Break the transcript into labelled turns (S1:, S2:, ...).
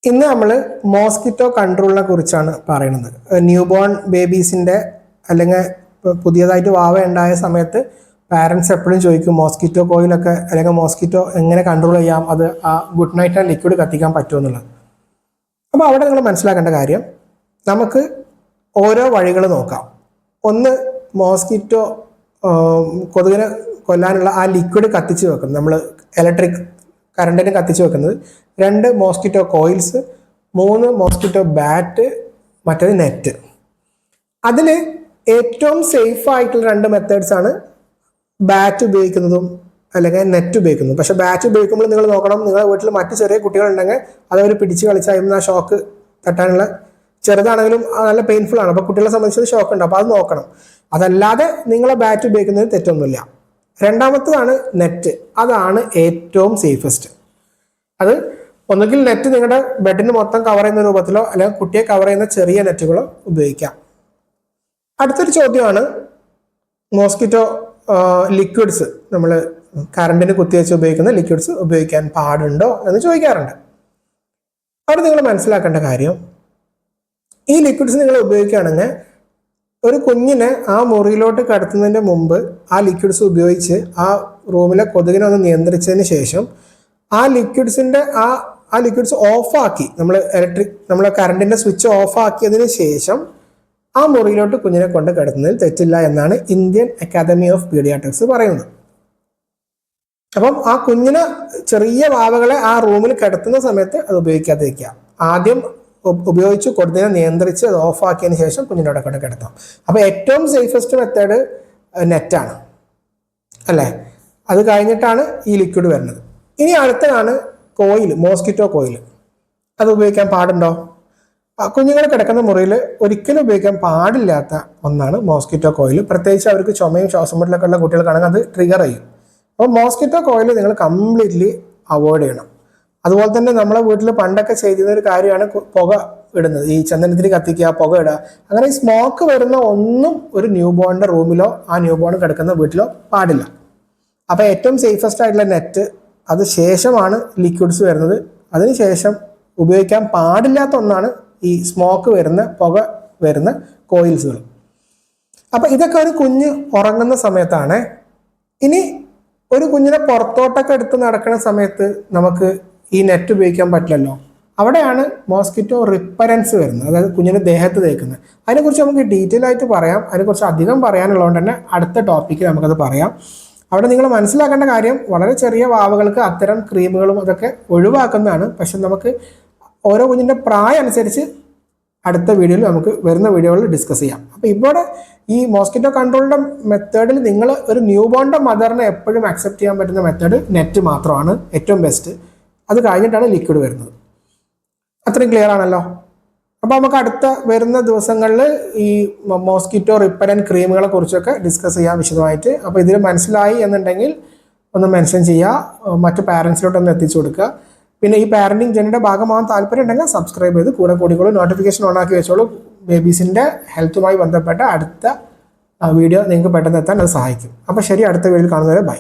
S1: ഇന്ന് നമ്മൾ മോസ്കിറ്റോ കൺട്രോളിനെ കുറിച്ചാണ് പറയുന്നത്. ന്യൂ ബോൺ ബേബീസിൻ്റെ അല്ലെങ്കിൽ പുതിയതായിട്ട് വാവ ഉണ്ടായ സമയത്ത് പാരൻസ് എപ്പോഴും ചോദിക്കും മോസ്കിറ്റോ കോയിലൊക്കെ അല്ലെങ്കിൽ മോസ്കിറ്റോ എങ്ങനെ കൺട്രോൾ ചെയ്യാം, അത് ആ ഗുഡ് നൈറ്റ് ആൻഡ് ലിക്വിഡ് കത്തിക്കാൻ പറ്റുമെന്നുള്ളത്. അപ്പോൾ അവിടെ നിങ്ങൾ മനസ്സിലാക്കേണ്ട കാര്യം, നമുക്ക് ഓരോ വഴികൾ നോക്കാം. ഒന്ന്, മോസ്കിറ്റോ കൊതുകിനെ കൊല്ലാനുള്ള ആ ലിക്വിഡ് കത്തിച്ച് വെക്കുന്നത്, നമ്മൾ ഇലക്ട്രിക് കറണ്ടിന് കത്തിച്ച് വെക്കുന്നത്. 2 മോസ്കിറ്റോ കോയിൽസ്. 3 mosquito bat. മറ്റേത് നെറ്റ്. അതിൽ ഏറ്റവും സേഫ് ആയിട്ടുള്ള 2 മെത്തേഡ്സ് ആണ് ബാറ്റ് ഉപയോഗിക്കുന്നതും അല്ലെങ്കിൽ നെറ്റ് ഉപയോഗിക്കുന്നതും. പക്ഷേ ബാറ്റ് ഉപയോഗിക്കുമ്പോൾ നിങ്ങൾ നോക്കണം, നിങ്ങളുടെ വീട്ടിൽ മറ്റു ചെറിയ കുട്ടികളുണ്ടെങ്കിൽ അതവർ പിടിച്ച് കളിച്ചാൽ ആ ഷോക്ക് തട്ടാനുള്ള, ചെറുതാണെങ്കിലും നല്ല പെയിൻഫുൾ ആണ്. അപ്പോൾ കുട്ടികളെ സംബന്ധിച്ചത് ഷോക്ക് ഉണ്ട്. അപ്പോൾ അത് നോക്കണം. അതല്ലാതെ നിങ്ങളെ ബാറ്റ് ഉപയോഗിക്കുന്നതിന് തെറ്റൊന്നുമില്ല. രണ്ടാമത്തതാണ് നെറ്റ്. അതാണ് ഏറ്റവും സേഫസ്റ്റ്. അത് ഒന്നുകിൽ നെറ്റ് നിങ്ങളുടെ ബെഡിന് മൊത്തം കവർ ചെയ്യുന്ന രൂപത്തിലോ അല്ലെങ്കിൽ കുട്ടിയെ കവർ ചെയ്യുന്ന ചെറിയ നെറ്റുകളോ ഉപയോഗിക്കാം. അടുത്തൊരു ചോദ്യമാണ് മോസ്കിറ്റോ ലിക്വിഡ്സ്, നമ്മൾ കറണ്ടിന് കുത്തിവെച്ച് ഉപയോഗിക്കുന്ന ലിക്വിഡ്സ് ഉപയോഗിക്കാൻ പാടുണ്ടോ എന്ന് ചോദിക്കാറുണ്ട്. അവിടെ നിങ്ങൾ മനസ്സിലാക്കേണ്ട കാര്യം, ഈ ലിക്വിഡ്സ് നിങ്ങൾ ഉപയോഗിക്കുകയാണെങ്കിൽ ഒരു കുഞ്ഞിനെ ആ മുറിയിലോട്ട് കടത്തുന്നതിൻ്റെ മുമ്പ് ആ ലിക്വിഡ്സ് ഉപയോഗിച്ച് ആ റൂമിലെ കൊതുകിനെ ഒന്ന് നിയന്ത്രിച്ചതിന് ശേഷം ആ ലിക്വിഡ്സിൻ്റെ ആ ലിക്വിഡ്സ് ഓഫാക്കി, നമ്മൾ കറണ്ടിൻ്റെ സ്വിച്ച് ഓഫാക്കിയതിന് ശേഷം ആ മുറിയിലോട്ട് കുഞ്ഞിനെ കൊണ്ട് കിടത്തുന്നതിൽ തെറ്റില്ല എന്നാണ് ഇന്ത്യൻ അക്കാദമി ഓഫ് പീഡിയാട്രിക്സ് പറയുന്നത്. അപ്പം ആ കുഞ്ഞിനെ, ചെറിയ വാവകളെ ആ റൂമിൽ കിടത്തുന്ന സമയത്ത് അത് ഉപയോഗിക്കാതെ വയ്ക്കുക. ആദ്യം ഉപയോഗിച്ച് കൊതുകിനെ നിയന്ത്രിച്ച് അത് ഓഫാക്കിയതിന് ശേഷം കുഞ്ഞിനോടെ കൊണ്ട് കിടത്താം. അപ്പോൾ ഏറ്റവും സേഫസ്റ്റ് മെത്തേഡ് നെറ്റാണ് അല്ലേ. അത് കഴിഞ്ഞിട്ടാണ് ഈ ലിക്വിഡ് വരുന്നത്. ഇനി അടുത്തതാണ് കോയിൽ, മോസ്കിറ്റോ കോയിൽ. അത് ഉപയോഗിക്കാൻ പാടുണ്ടോ? കുഞ്ഞുങ്ങൾ കിടക്കുന്ന മുറിയിൽ ഒരിക്കലും ഉപയോഗിക്കാൻ പാടില്ലാത്ത ഒന്നാണ് മോസ്കിറ്റോ കോയിൽ. പ്രത്യേകിച്ച് അവർക്ക് ചുമയും ശ്വാസം മുട്ടലൊക്കെ ഉള്ള കുട്ടികൾക്കാണെങ്കിൽ അത് ട്രിഗർ ചെയ്യും. അപ്പോൾ മോസ്കിറ്റോ കോയിൽ നിങ്ങൾ കംപ്ലീറ്റ്ലി അവോയ്ഡ് ചെയ്യണം. അതുപോലെ തന്നെ നമ്മളെ വീട്ടിൽ പണ്ടൊക്കെ ചെയ്തിരുന്ന ഒരു കാര്യമാണ് പുക ഇടുന്നത്. ഈ ചന്ദനത്തിരി കത്തിക്കുക, പുക ഇടുക. അങ്ങനെ ഈ സ്മോക്ക് വരുന്ന ഒന്നും ഒരു ന്യൂ ബോണിൻ്റെ റൂമിലോ ആ ന്യൂ ബോൺ കിടക്കുന്ന വീട്ടിലോ പാടില്ല. അപ്പോൾ ഏറ്റവും സേഫസ്റ്റ് ആയിട്ടുള്ള നെറ്റ്, അത് ശേഷമാണ് ലിക്വിഡ്സ് വരുന്നത്. അതിനുശേഷം ഉപയോഗിക്കാൻ പാടില്ലാത്ത ഒന്നാണ് ഈ സ്മോക്ക് വരുന്ന, പുക വരുന്ന കോയിൽസുകൾ. അപ്പം ഇതൊക്കെ ഒരു കുഞ്ഞ് ഉറങ്ങുന്ന സമയത്താണ്. ഇനി ഒരു കുഞ്ഞിനെ പുറത്തോട്ടൊക്കെ എടുത്ത് നടക്കുന്ന സമയത്ത് നമുക്ക് ഈ നെറ്റ് ഉപയോഗിക്കാൻ പറ്റില്ലല്ലോ. അവിടെയാണ് മോസ്കിറ്റോ റിപ്പറൻസ് വരുന്നത്, അതായത് കുഞ്ഞിന് ദേഹത്ത് തേക്കുന്നത്. അതിനെക്കുറിച്ച് നമുക്ക് ഡീറ്റെയിൽ ആയിട്ട് പറയാം. അതിനെക്കുറിച്ച് അധികം പറയാനുള്ളതുകൊണ്ട് തന്നെ അടുത്ത ടോപ്പിക്കിൽ നമുക്കത് പറയാം. അവിടെ നിങ്ങൾ മനസ്സിലാക്കേണ്ട കാര്യം, വളരെ ചെറിയ വാവകൾക്ക് അത്തരം ക്രീമുകളും അതൊക്കെ ഒഴിവാക്കുന്നതാണ്. പക്ഷെ നമുക്ക് ഓരോ കുഞ്ഞിൻ്റെ പ്രായം അനുസരിച്ച് അടുത്ത വീഡിയോയിൽ നമുക്ക് വരുന്ന വീഡിയോകളിൽ ഡിസ്കസ് ചെയ്യാം. അപ്പോൾ ഇവിടെ ഈ മോസ്കിറ്റോ കൺട്രോളിൻ്റെ മെത്തേഡിൽ നിങ്ങൾ ഒരു ന്യൂ ബോണിൻ്റെ മദറിനെ എപ്പോഴും അക്സെപ്റ്റ് ചെയ്യാൻ പറ്റുന്ന മെത്തേഡ് നെറ്റ് മാത്രമാണ് ഏറ്റവും ബെസ്റ്റ്. അത് കഴിഞ്ഞിട്ടാണ് ലിക്വിഡ് വരുന്നത്. അത്രയും ക്ലിയർ ആണല്ലോ. അപ്പോൾ നമുക്ക് അടുത്ത വരുന്ന ദിവസങ്ങളിൽ ഈ മോസ്കിറ്റോ റിപ്പലൻ്റ് ക്രീമുകളെ കുറിച്ചൊക്കെ ഡിസ്കസ് ചെയ്യാം വിശദമായിട്ട്. അപ്പോൾ ഇതിൽ മനസ്സിലായി എന്നുണ്ടെങ്കിൽ ഒന്ന് മെൻഷൻ ചെയ്യുക, മറ്റു പാരൻസിലോട്ടൊന്ന് എത്തിച്ചു കൊടുക്കുക. പിന്നെ ഈ പാരൻറ്റിങ് ജേർണിയുടെ ഭാഗമാകാൻ താല്പര്യം ഉണ്ടെങ്കിൽ സബ്സ്ക്രൈബ് ചെയ്ത് കൂടെ നോട്ടിഫിക്കേഷൻ ഓൺ ആക്കി വെച്ചോളൂ. ബേബീസിൻ്റെ ഹെൽത്തുമായി ബന്ധപ്പെട്ട അടുത്ത വീഡിയോ നിങ്ങൾക്ക് പെട്ടെന്ന് എത്താൻ അത് സഹായിക്കും. അപ്പോൾ ശരി, അടുത്ത വീഡിയോയിൽ കാണുന്നവരെ ബൈ.